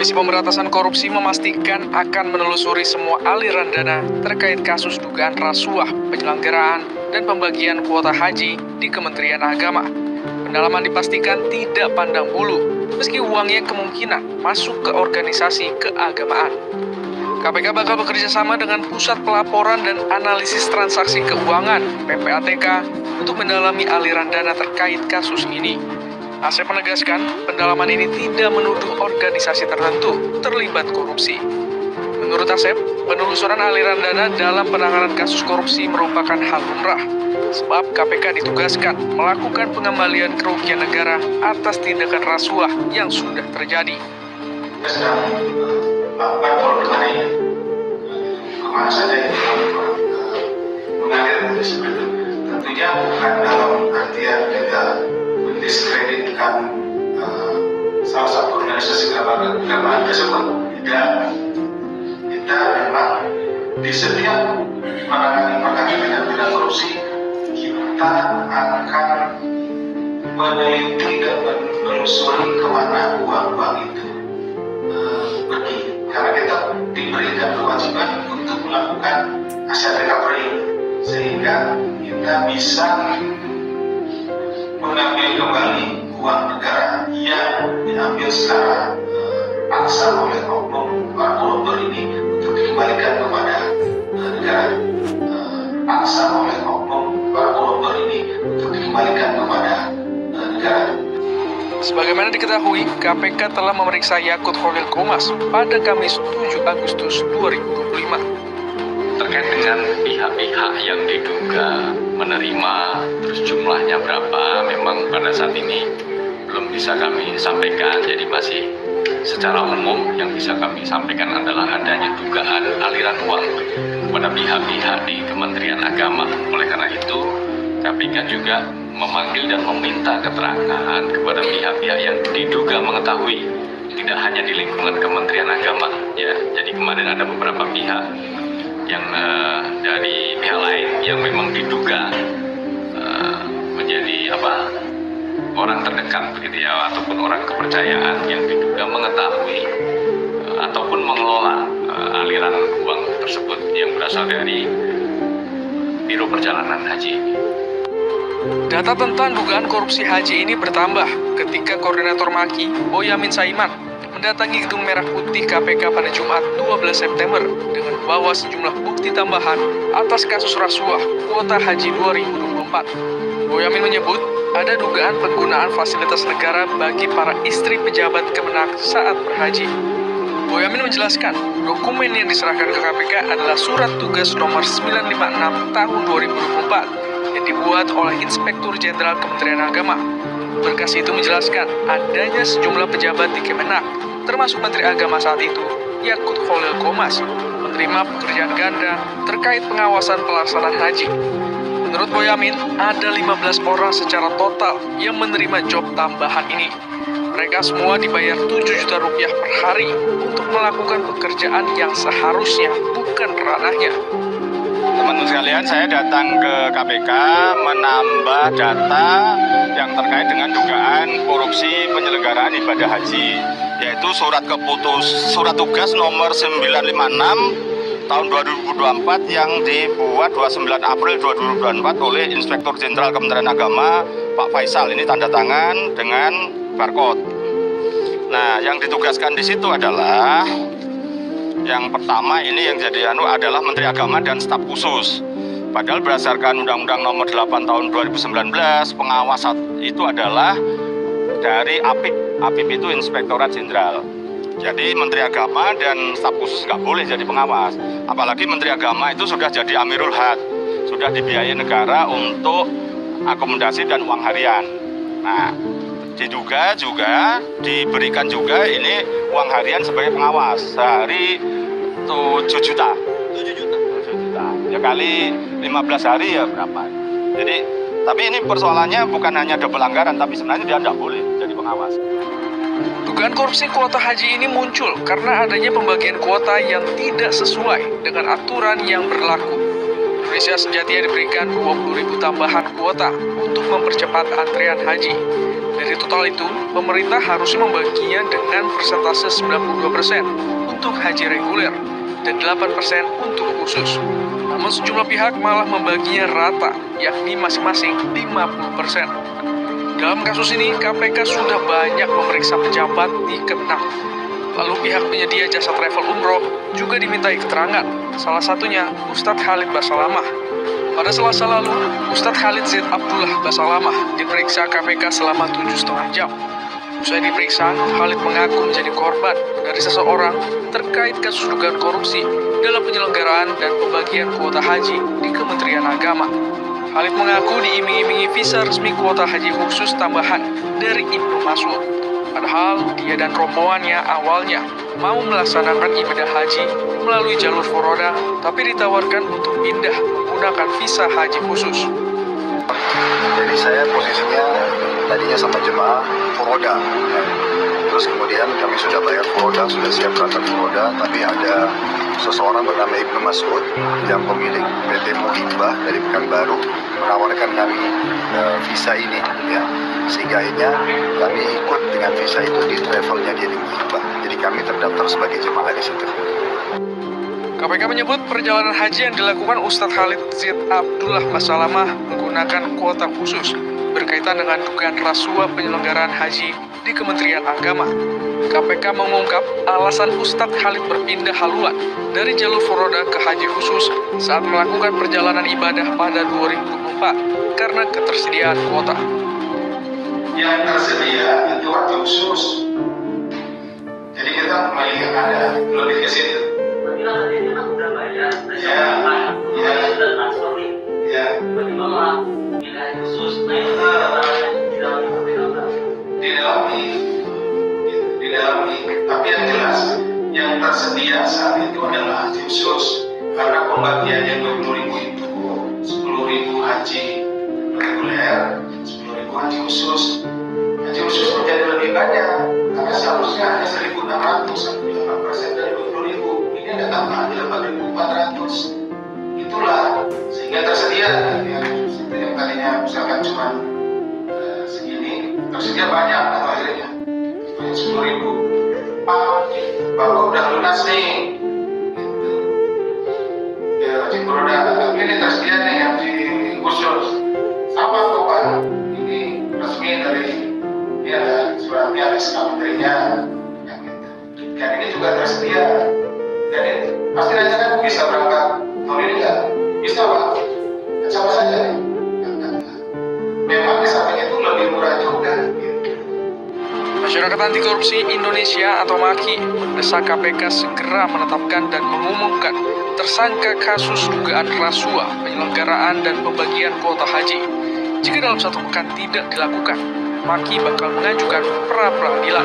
Komisi Pemberantasan Korupsi memastikan akan menelusuri semua aliran dana terkait kasus dugaan rasuah, penyelenggaraan, dan pembagian kuota haji di Kementerian Agama. Pendalaman dipastikan tidak pandang bulu, meski uangnya kemungkinan masuk ke organisasi keagamaan. KPK bakal bekerja sama dengan Pusat Pelaporan dan Analisis Transaksi Keuangan (PPATK) untuk mendalami aliran dana terkait kasus ini. Asep menegaskan, pendalaman ini tidak menuduh organisasi tertentu terlibat korupsi. Menurut Asep, penelusuran aliran dana dalam penanganan kasus korupsi merupakan hal lumrah, sebab KPK ditugaskan melakukan pengembalian kerugian negara atas tindakan rasuah yang sudah terjadi. Sedang melakukan koordinasi kemana saja yang mengalir itu seperti itu. Tentunya bukan dalam artian kita mendiskreditkan salah satu organisasi keagamaan tersebut. Tidak, kita memang di setiap menangani tindak korupsi kita akan meneliti dan menelusuri kemana uang itu pergi, karena kita diberikan kewajiban untuk melakukan aset recovery sehingga kita bisa mengambil kembali uang negara yang diambil secara paksa oleh oknum para koruptor ini untuk dikembalikan kepada negara. Paksa oleh oknum para koruptor ini untuk dikembalikan kepada negara. Sebagaimana diketahui, KPK telah memeriksa Yakut Khalil Qomas pada Kamis 7 Agustus 2025. Terkait dengan pihak-pihak yang diduga menerima, terus jumlahnya berapa, memang pada saat ini belum bisa kami sampaikan. Jadi masih secara umum yang bisa kami sampaikan adalah adanya dugaan aliran uang kepada pihak-pihak di Kementerian Agama. Oleh karena itu, KPK juga memanggil dan meminta keterangan kepada pihak-pihak yang diduga mengetahui, tidak hanya di lingkungan Kementerian Agama. Ya, jadi kemarin ada beberapa pihak yang dari pihak lain yang memang diduga menjadi orang terdekat begitu ya, ataupun orang kepercayaan yang diduga mengetahui ataupun mengelola aliran uang tersebut yang berasal dari Biro Perjalanan Haji ini. Data tentang dugaan korupsi haji ini bertambah ketika Koordinator Maki, Boyamin Saiman, mendatangi Gedung Merah Putih KPK pada Jumat 12 September dengan membawa sejumlah bukti tambahan atas kasus rasuah kuota haji 2024. Boyamin menyebut ada dugaan penggunaan fasilitas negara bagi para istri pejabat Kemenak saat berhaji. Boyamin menjelaskan, dokumen yang diserahkan ke KPK adalah Surat Tugas Nomor 956 Tahun 2024 yang dibuat oleh Inspektur Jenderal Kementerian Agama. Berkas itu menjelaskan adanya sejumlah pejabat di Kemenak, termasuk Menteri Agama saat itu, Yakut Khalil Qomas, menerima pekerjaan ganda terkait pengawasan pelaksanaan haji. Menurut Boyamin, ada 15 orang secara total yang menerima job tambahan ini. Mereka semua dibayar 7 juta rupiah per hari untuk melakukan pekerjaan yang seharusnya bukan ranahnya. Teman-teman sekalian, saya datang ke KPK menambah data yang terkait dengan dugaan korupsi penyelenggaraan ibadah haji, yaitu surat tugas nomor 956 tahun 2024 yang dibuat 29 April 2024 oleh Inspektur Jenderal Kementerian Agama Pak Faisal. Ini tanda tangan dengan barcode. Nah, yang ditugaskan di situ adalah yang pertama ini yang jadi adalah Menteri Agama dan staf khusus. Padahal berdasarkan Undang-Undang Nomor 8 Tahun 2019, pengawas itu adalah dari APIP. APIP itu Inspektorat Jenderal. Jadi Menteri Agama dan staf khusus nggak boleh jadi pengawas. Apalagi Menteri Agama itu sudah jadi Amirul Had, sudah dibiayai negara untuk akomodasi dan uang harian. Nah, diduga juga diberikan juga ini uang harian sebagai pengawas sehari 7 juta. 7 juta. Ya kali 15 hari ya berapa. Jadi tapi ini persoalannya bukan hanya ada pelanggaran, tapi sebenarnya dia tidak boleh jadi pengawas. Dugaan korupsi kuota haji ini muncul karena adanya pembagian kuota yang tidak sesuai dengan aturan yang berlaku. Indonesia sejatinya diberikan 20.000 tambahan kuota untuk mempercepat antrian haji. Dari total itu, pemerintah harusnya membaginya dengan persentase 92% untuk haji reguler dan 8% untuk khusus. Namun sejumlah pihak malah membaginya rata, yakni masing-masing 50%. Dalam kasus ini, KPK sudah banyak memeriksa pejabat di Kemenang. Lalu pihak penyedia jasa travel umroh juga dimintai keterangan, salah satunya Ustadz Khalid Basalamah. Pada Selasa lalu, Ustadz Khalid Z. Abdullah Basalamah diperiksa KPK selama 7,5 jam. Usai diperiksa, Khalid mengaku menjadi korban dari seseorang terkait kasus dugaan korupsi dalam penyelenggaraan dan pembagian kuota haji di Kementerian Agama. Khalid mengaku diiming-imingi visa resmi kuota haji khusus tambahan dari Ibnu Mas'ud. Padahal dia dan rombongannya awalnya mau melaksanakan ibadah haji melalui jalur forodha, tapi ditawarkan untuk pindah menggunakan visa haji khusus. Jadi saya posisinya tadinya sama jemaah forodha. Terus kemudian kami sudah bayar forodha, sudah siap berangkat forodha, tapi ada seseorang bernama Ibnu Mas'ud yang pemilik PT Muhibbah dari Pekanbaru menawarkan kami visa ini, ya. Sehingga akhirnya kami ikut dengan visa itu di travelnya dia di Muhibbah. Jadi kami terdaftar sebagai jemaah di situ. KPK menyebut perjalanan haji yang dilakukan Ustadz Khalid Z. Abdullah Basalamah menggunakan kuota khusus berkaitan dengan dugaan rasuah penyelenggaraan haji di Kementerian Agama. KPK mengungkap alasan Ustadz Khalid berpindah haluan dari jalur forodha ke haji khusus saat melakukan perjalanan ibadah pada 2024 karena ketersediaan kuota. Yang tersedia itu haji khusus. Jadi kita melihat ada lebih ke situ. Didalami, tapi yang jelas yang tersedia saat itu adalah haji khusus karena pembagiannya 20.000 itu 10.000 haji reguler, 10.000 haji khusus. Haji khusus menjadi lebih banyak karena seharusnya hanya 1.600 sampai 8% dari 20.000. Ini ada tambahan 8.400. Itulah sehingga tersedia ya, yang tadinya misalkan cuma segini tersedia banyak atau akhirnya 10.000. Bapak udah lunas nih gitu. Ya haji forodha, tapi ini tersedia nih haji khusus sama kok Pak, ini resmi dari ini ada suratnya ada SK menterinya yang gitu. Dan ini juga tersedia. Jadi pasti nanya kan bisa berangkat tahun ini nggak? Bisa Pak, sama saja nih. Memang di samping itu lebih murah juga. Masyarakat Anti Korupsi Indonesia atau MAKI mendesak KPK segera menetapkan dan mengumumkan tersangka kasus dugaan rasuah penyelenggaraan dan pembagian kuota haji. Jika dalam 1 pekan tidak dilakukan, MAKI bakal mengajukan pra-peradilan.